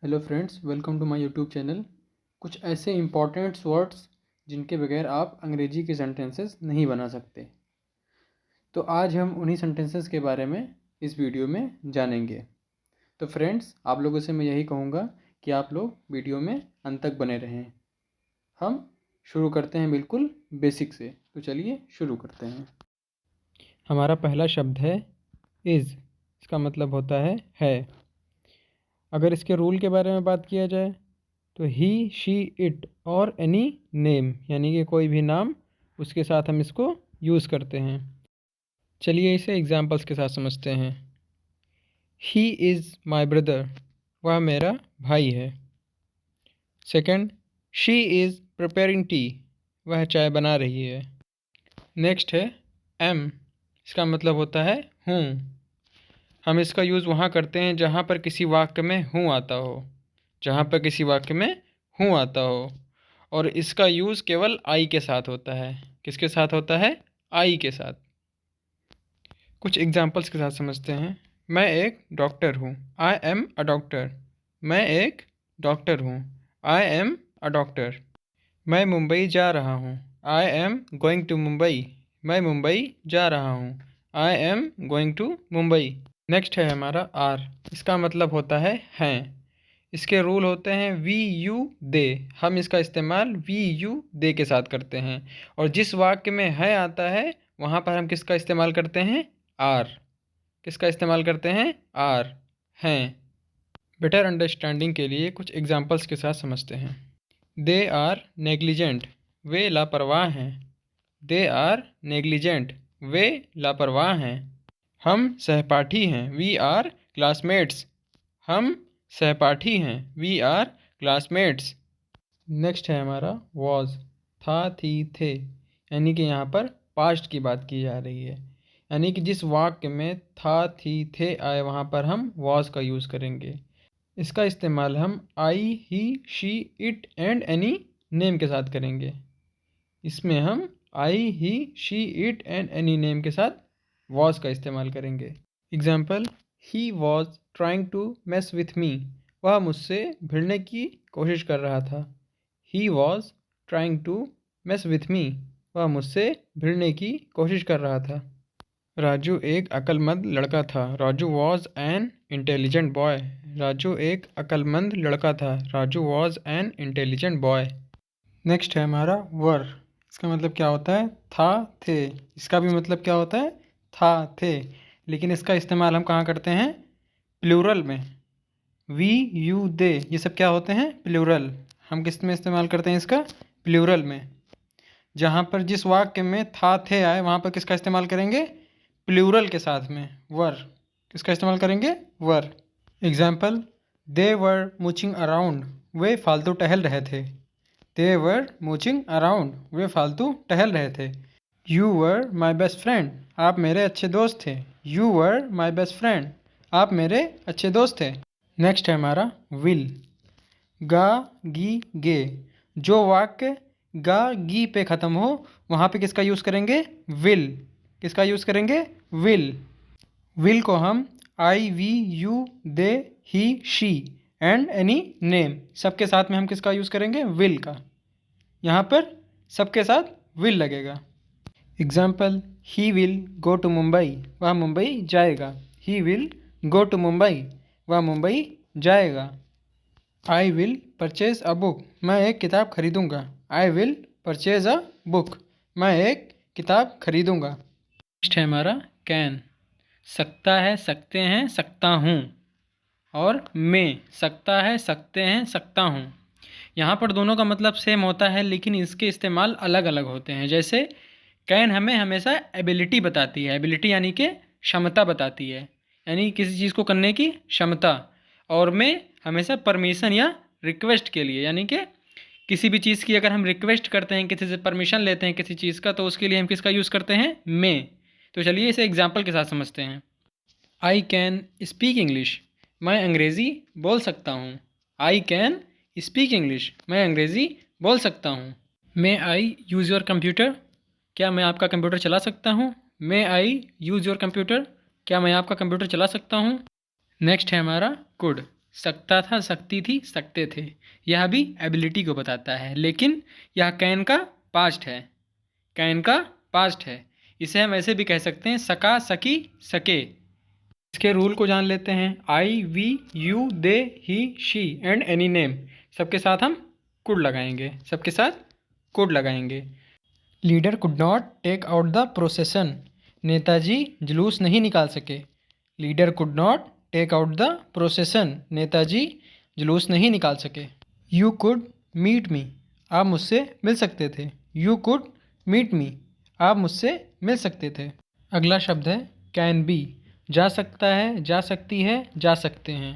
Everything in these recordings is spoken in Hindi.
Hello friends, welcome to my YouTube channel. कुछ ऐसे इंपॉर्टेंट वर्ड्स जिनके बगैर आप अंग्रेजी के सेंटेंसेस नहीं बना सकते। तो आज हम उन्हीं सेंटेंसेस के बारे में इस वीडियो में जानेंगे। तो फ्रेंड्स, आप लोगों से मैं यही कहूँगा कि आप लोग वीडियो में अंत तक बने रहें। हम शुरू करते हैं बिल्कुल बेसिक से। तो चलिए शुरू करते हैं। हमारा पहला शब्द है इज़। इसका मतलब होता है। अगर इसके रूल के बारे में बात किया जाए तो ही, शी, इट और एनी नेम, यानी कि कोई भी नाम, उसके साथ हम इसको यूज़ करते हैं। चलिए इसे एग्जांपल्स के साथ समझते हैं। ही इज़ माई ब्रदर, वह मेरा भाई है। Second, she is preparing T, वह चाय बना रही है। नेक्स्ट है एम। इसका मतलब होता है हूँ। हम इसका यूज़ वहाँ करते हैं जहाँ पर किसी वाक्य में हूँ आता हो, जहाँ पर किसी वाक्य में हूँ आता हो। और इसका यूज़ केवल आई के साथ होता है। किसके साथ होता है? आई के साथ। कुछ एग्जांपल्स के साथ समझते हैं। मैं एक डॉक्टर हूँ, आई एम अ डॉक्टर। मैं एक डॉक्टर हूँ, आई एम अ डॉक्टर। मैं मुंबई जा रहा हूँ, I am going to Mumbai. मैं मुंबई जा रहा हूँ, I am going to Mumbai. Next है हमारा आर। इसका मतलब होता है हैं। इसके रूल होते हैं वी, यू, दे। हम इसका इस्तेमाल वी, यू, दे के साथ करते हैं। और जिस वाक्य में है आता है वहाँ पर हम किसका इस्तेमाल करते हैं? आर। किसका इस्तेमाल करते हैं? आर, हैं। बेटर अंडरस्टैंडिंग के लिए कुछ एग्जांपल्स के साथ समझते हैं। दे आर नेग्लिजेंट, वे लापरवाह हैं। दे आर नेग्लिजेंट, वे लापरवाह हैं। हम सहपाठी हैं, वी आर क्लासमेट्स। हम सहपाठी हैं, वी आर क्लासमेट्स। नेक्स्ट है हमारा वॉज। था, थी, थे, यानी कि यहाँ पर पास्ट की बात की जा रही है। यानी कि जिस वाक्य में था, थी, थे आए वहाँ पर हम वॉज का यूज़ करेंगे। इसका इस्तेमाल हम I, he, she, it and any name के साथ करेंगे। इसमें हम I, he, she, it and any name के साथ वॉज का इस्तेमाल करेंगे। Example, he was trying to mess with me, वह मुझसे भिड़ने की कोशिश कर रहा था। He was trying to mess with me, वह मुझसे भिड़ने की कोशिश कर रहा था। राजू एक अक्लमंद लड़का था, Raju was an intelligent boy. Raju एक अक्लमंद लड़का था, Raju was an intelligent boy. Next है हमारा वर। इसका मतलब क्या होता है? था, थे। इसका भी मतलब क्या होता है? था, थे। लेकिन इसका इस्तेमाल हम कहाँ करते हैं? प्लूरल में। वी, यू, दे, ये सब क्या होते हैं? प्लूरल। हम किस में इस्तेमाल करते हैं इसका? प्लूरल में। जहाँ पर जिस वाक्य में था, थे आए वहाँ पर किसका इस्तेमाल करेंगे? प्लूरल के साथ में वर। किसका इस्तेमाल करेंगे? वर। एग्जाम्पल, दे वर मूचिंग अराउंड, वे फालतू टहल रहे थे। दे वर मूचिंग अराउंड, वे फालतू टहल रहे थे। You were my best friend, आप मेरे अच्छे दोस्त थे। You were my best friend, आप मेरे अच्छे दोस्त थे। नेक्स्ट है हमारा विल। गा, गी, गे। जो वाक्य गा, गी पे ख़त्म हो वहाँ पे किसका यूज़ करेंगे? विल। किसका यूज़ करेंगे? विल। विल को हम I, we, you, they, he, she and any name, सबके साथ में हम किसका यूज़ करेंगे? विल का। यहाँ पर सबके साथ विल लगेगा। Example, he will go to Mumbai, वह मुंबई जाएगा। He will go to Mumbai, वह मुंबई जाएगा। I will purchase a book, मैं एक किताब खरीदूँगा। I will purchase a book, मैं एक किताब खरीदूँगा। नेक्स्ट है हमारा कैन। सकता है, सकते हैं, सकता हूँ। और मैं, सकता है, सकते हैं, सकता हूँ। यहाँ पर दोनों का मतलब सेम होता है लेकिन इसके इस्तेमाल अलग अलग होते हैं। जैसे कैन हमें हमेशा एबिलिटी बताती है, एबिलिटी यानी कि क्षमता बताती है, यानी किसी चीज़ को करने की क्षमता। और मैं हमेशा परमिशन या रिक्वेस्ट के लिए, यानी कि किसी भी चीज़ की अगर हम रिक्वेस्ट करते हैं, किसी से परमिशन लेते हैं किसी चीज़ का, तो उसके लिए हम किसका यूज़ करते हैं? मैं। तो चलिए इसे एग्जाम्पल के साथ समझते हैं। आई कैन स्पीक इंग्लिश, मैं अंग्रेज़ी बोल सकता हूँ। आई कैन स्पीक इंग्लिश, मैं अंग्रेज़ी बोल सकता हूँ। मे आई यूज़ योर कंप्यूटर, क्या मैं आपका कंप्यूटर चला सकता हूँ? मे आई यूज़ योर कंप्यूटर, क्या मैं आपका कंप्यूटर चला सकता हूँ? नेक्स्ट है हमारा कुड। सकता था, सकती थी, सकते थे। यह भी एबिलिटी को बताता है, लेकिन यह कैन का पास्ट है। कैन का पास्ट है। इसे हम ऐसे भी कह सकते हैं सका, सकी, सके। इसके रूल को जान लेते हैं। I, we, you, they, he, she and any name, सबके साथ हम कुड लगाएंगे। सबके साथ कुड लगाएंगे। Leader could not take out the procession, नेताजी जुलूस नहीं निकाल सके। Leader could not take out the procession, नेताजी जुलूस नहीं निकाल सके। यू कुड मीट मी, आप मुझसे मिल सकते थे। यू कुड मीट मी, आप मुझसे मिल सकते थे। अगला शब्द है कैन बी, जा सकता है, जा सकती है, जा सकते हैं।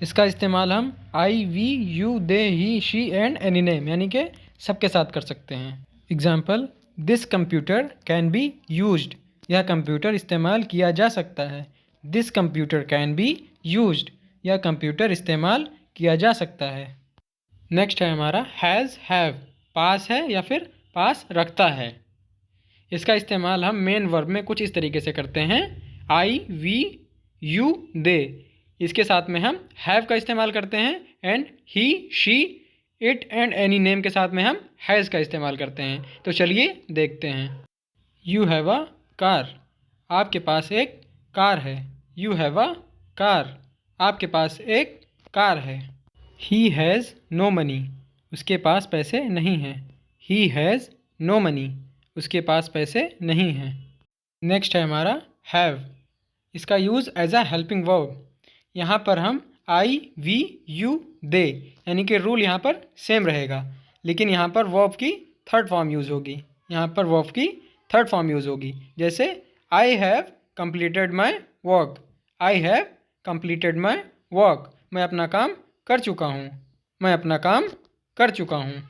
इसका इस्तेमाल हम I, we, you, they, he, she and any name यानी कि सबके साथ कर सकते हैं। Example, this computer can be used, यह कंप्यूटर इस्तेमाल किया जा सकता है। This computer can be used, यह कंप्यूटर इस्तेमाल किया जा सकता है। नेक्स्ट है हमारा हैज़, हैव, पास है या फिर पास रखता है। इसका इस्तेमाल हम मेन वर्ब में कुछ इस तरीके से करते हैं। आई, वी, यू, दे, इसके साथ में हम हैव का इस्तेमाल करते हैं। And he, she, it and any name के साथ में हम हैज़ का इस्तेमाल करते हैं। तो चलिए देखते हैं। यू हैव अ कार, आपके पास एक कार है। यू हैव अ कार, आपके पास एक कार है। ही हैज़ नो मनी, उसके पास पैसे नहीं हैं। ही हैज़ नो मनी, उसके पास पैसे नहीं हैं। नेक्स्ट है हमारा हैव, इसका use as a helping verb. यहाँ पर हम आई, वी, यू, दे यानी कि रूल यहाँ पर सेम रहेगा, लेकिन यहाँ पर वर्ब की थर्ड फॉर्म यूज़ होगी। यहाँ पर वर्ब की थर्ड फॉर्म यूज़ होगी। जैसे I have completed my work, I have completed my work, मैं अपना काम कर चुका हूँ। मैं अपना काम कर चुका हूँ।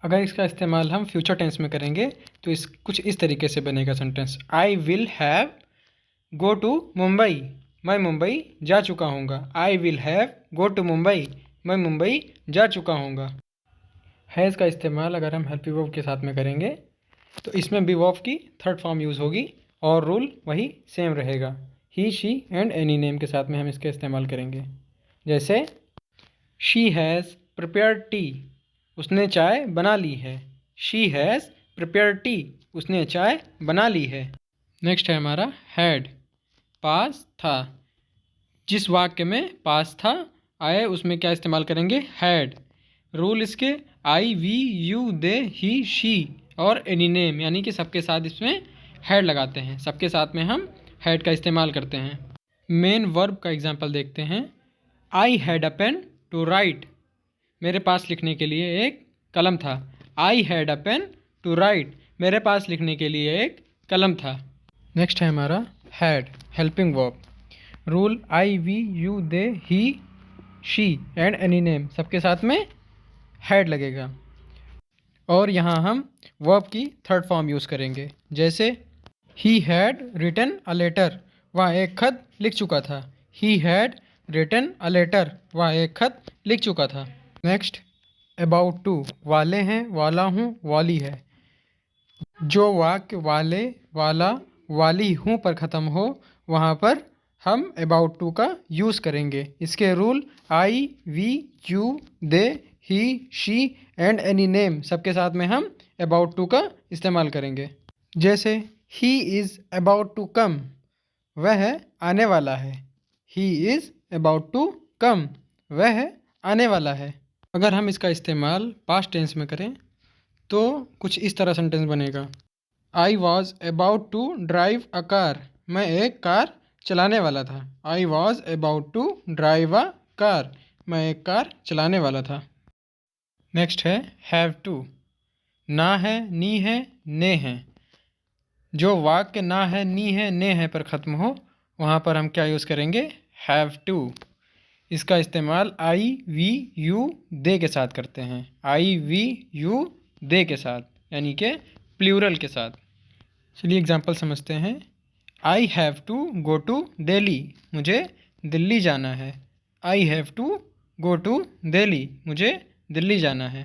अगर इसका इस्तेमाल हम फ्यूचर टेंस में करेंगे तो कुछ इस तरीके से बनेगा sentence. I will have go to Mumbai, मैं मुंबई जा चुका हूँगा। I will have go to Mumbai, मैं मुंबई जा चुका हूँगा। हैज़ का इस्तेमाल अगर हम हेल्पिंग वर्ब के साथ में करेंगे तो इसमें भी वर्ब की थर्ड फॉर्म यूज़ होगी और रूल वही सेम रहेगा। ही, शी एंड एनी नेम के साथ में हम इसका इस्तेमाल करेंगे। जैसे शी हैज़ प्रिपेयर्ड टी, उसने चाय बना ली है। शी हैज़ प्रिपेयर्ड टी, उसने चाय बना ली है। नेक्स्ट है हमारा हैड, पास था। जिस वाक्य में पास था आए उसमें क्या इस्तेमाल करेंगे? हैड। रूल इसके I, we, you, they, he, she और एनी नेम यानी कि सबके साथ इसमें हैड लगाते हैं। सबके साथ में हम हैड का इस्तेमाल करते हैं। मेन वर्ब का एग्जांपल देखते हैं। I had a pen to write, मेरे पास लिखने के लिए एक कलम था। I had a pen to write, मेरे पास लिखने के लिए एक कलम था। नेक्स्ट है हमारा had, helping verb. Rule I, we, you, they, he, she and any name सबके साथ में हैड लगेगा। और यहाँ हम वर्ब की थर्ड फॉर्म यूज़ करेंगे। जैसे he had written a letter, वह एक खत लिख चुका था। He had written a letter, वह एक खत लिख चुका था। नेक्स्ट अबाउट टू, वाले हैं, वाला हूँ, वाली है। जो वाक्य वाले, वाला, वाली हूँ पर ख़त्म हो वहाँ पर हम अबाउट टू का यूज़ करेंगे। इसके rule I, we, you, they, he, she and any name सबके साथ में हम अबाउट टू का इस्तेमाल करेंगे। जैसे he is about to come, वह आने वाला है। He is about to come, वह आने वाला है। अगर हम इसका इस्तेमाल पास्ट टेंस में करें तो कुछ इस तरह सेंटेंस बनेगा। I was about to drive a car, मैं एक कार चलाने वाला था। I was about to drive a car, मैं एक कार चलाने वाला था। नेक्स्ट है हैव टू, ना है, नी है, ने है। जो वाक्य ना है, नी है, ने है पर ख़त्म हो वहाँ पर हम क्या यूज़ करेंगे? Have to. इसका इस्तेमाल आई, वी, यू, दे के साथ करते हैं। आई, वी, यू, दे के साथ यानी कि प्लूरल के साथ। चलिए एग्जांपल समझते हैं। I have to go to Delhi, मुझे दिल्ली जाना है। I have to go to Delhi, मुझे दिल्ली जाना है।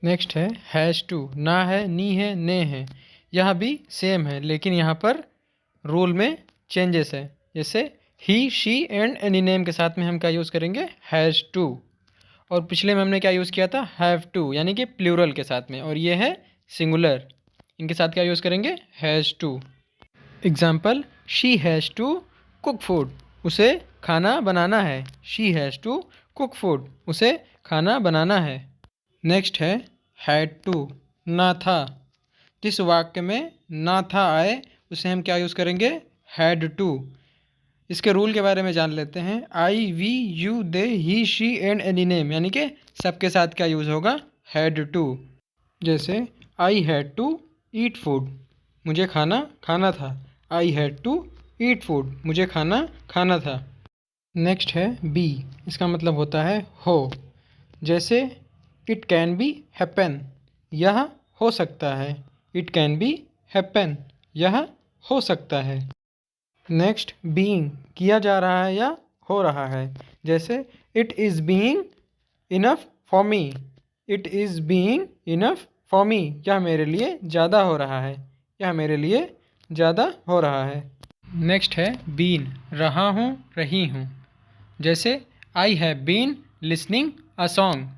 नेक्स्ट है हैज़ टू, ना है, नी है, ने है। यह भी सेम है लेकिन यहाँ पर रूल में चेंजेस है। जैसे he, she and any name के साथ में हम क्या यूज़ करेंगे? Has to. और पिछले में हमने क्या यूज़ किया था? हैव टू, यानी कि प्लूरल के साथ में। और ये है सिंगुलर, इनके साथ क्या यूज़ करेंगे? Has to. Example, she has to cook food, उसे खाना बनाना है। She has to cook food, उसे खाना बनाना है। नेक्स्ट है हैड टू, ना था। जिस वाक्य में ना था आए उसे हम क्या यूज़ करेंगे? Had to. इसके रूल के बारे में जान लेते हैं। I, we, you, they, he, she and any name, यानी कि सबके साथ क्या यूज़ होगा? Had to. जैसे I had to eat food, मुझे खाना खाना था। I had to eat food, मुझे खाना खाना था। नेक्स्ट है बी, इसका मतलब होता है हो। जैसे इट कैन बी हैपन, यह हो सकता है। इट कैन बी हैपन, यह हो सकता है। नेक्स्ट बीइंग, किया जा रहा है या हो रहा है। जैसे it is being enough for me, it is being enough for me, यह मेरे लिए ज़्यादा हो रहा है, यह मेरे लिए ज़्यादा हो रहा है। नेक्स्ट है बीन, रहा हूँ, रही हूँ। जैसे I have been listening a song,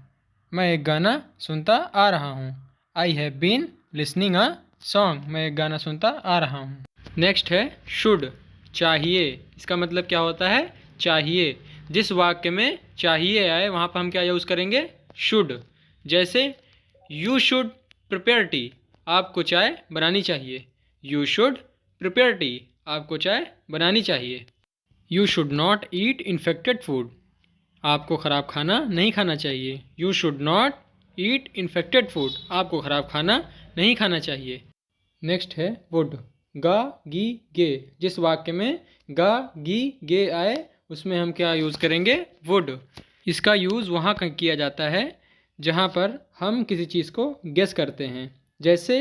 मैं एक गाना सुनता आ रहा हूँ। I have been listening a song, मैं एक गाना सुनता आ रहा हूँ। नेक्स्ट है शुड, चाहिए। इसका मतलब क्या होता है? चाहिए। जिस वाक्य में चाहिए आए वहाँ पर हम क्या यूज़ करेंगे? शुड। जैसे यू शुड प्रिपेयर टी, आपको चाय बनानी चाहिए। यू शुड प्रिपेयर टी, आपको चाय बनानी चाहिए। You should not eat infected food, आपको ख़राब खाना नहीं खाना चाहिए। You should not eat infected food, आपको ख़राब खाना नहीं खाना चाहिए। नेक्स्ट है वुड, गा, गी, गे। जिस वाक्य में गा, गी, गे आए उसमें हम क्या यूज़ करेंगे? वुड। इसका यूज़ वहाँ किया जाता है जहाँ पर हम किसी चीज़ को गेस करते हैं। जैसे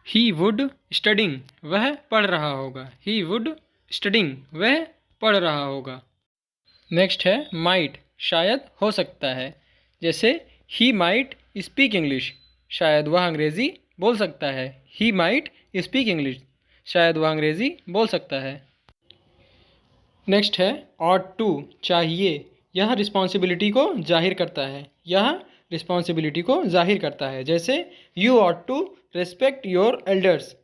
ही वुड स्टडिंग, वह पढ़ रहा होगा। ही वुड स्टडिंग, वह पढ़ रहा होगा। नेक्स्ट है माइट, शायद हो सकता है। जैसे ही माइट स्पीक इंग्लिश, शायद वह अंग्रेज़ी बोल सकता है। ही माइट स्पीक इंग्लिश, शायद वह अंग्रेज़ी बोल सकता है। नेक्स्ट है ऑट टू, चाहिए। यह रिस्पॉन्सिबिलिटी को जाहिर करता है, यह रिस्पॉन्सिबिलिटी को जाहिर करता है। जैसे you ought to respect your elders,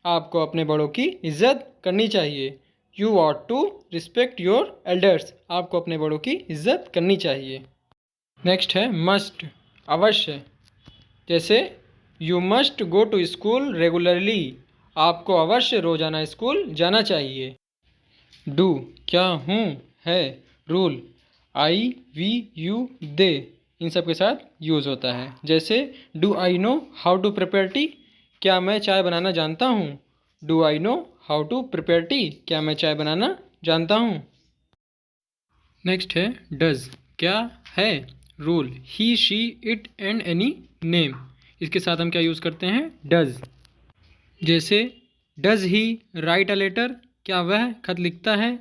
आपको अपने बड़ों की इज़्ज़त करनी चाहिए। You ought to respect your elders, आपको अपने बड़ों की इज़्ज़त करनी चाहिए। नेक्स्ट है मस्ट, अवश्य। जैसे you must go to school regularly, आपको अवश्य रोज़ाना स्कूल जाना चाहिए। डू, क्या हूँ, है। Rule, I, we, you, they, इन सब के साथ यूज़ होता है। जैसे do I know how to prepare tea, क्या मैं चाय बनाना जानता हूँ। Do I know how to prepare tea, क्या मैं चाय बनाना जानता हूँ। नेक्स्ट है डज, क्या है। Rule, he, she, it and any name, इसके साथ हम क्या यूज़ करते हैं? डज। जैसे does he write a letter, क्या वह खत लिखता है।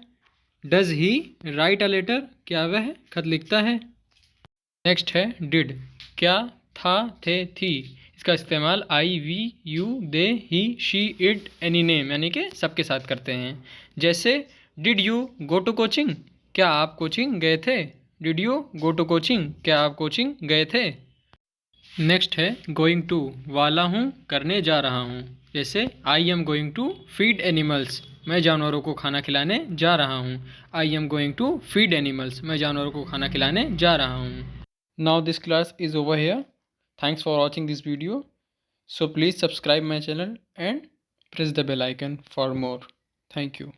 Does he write a letter, क्या वह खत लिखता है। नेक्स्ट है डिड, क्या, था, थे, थी, इसका इस्तेमाल I, we, you, they, he, she, it, any name, यानी कि सबके साथ करते हैं। जैसे did you go to coaching, क्या आप कोचिंग गए थे। Did you go to coaching, क्या आप कोचिंग गए थे। नेक्स्ट है गोइंग टू, वाला हूँ, करने जा रहा हूँ। जैसे I am going to feed animals, मैं जानवरों को खाना खिलाने जा रहा हूँ। I am going to feed animals, मैं जानवरों को खाना खिलाने जा रहा हूँ। Now this class is over here. Thanks for watching this video. So please subscribe my channel and press the bell icon for more. Thank you.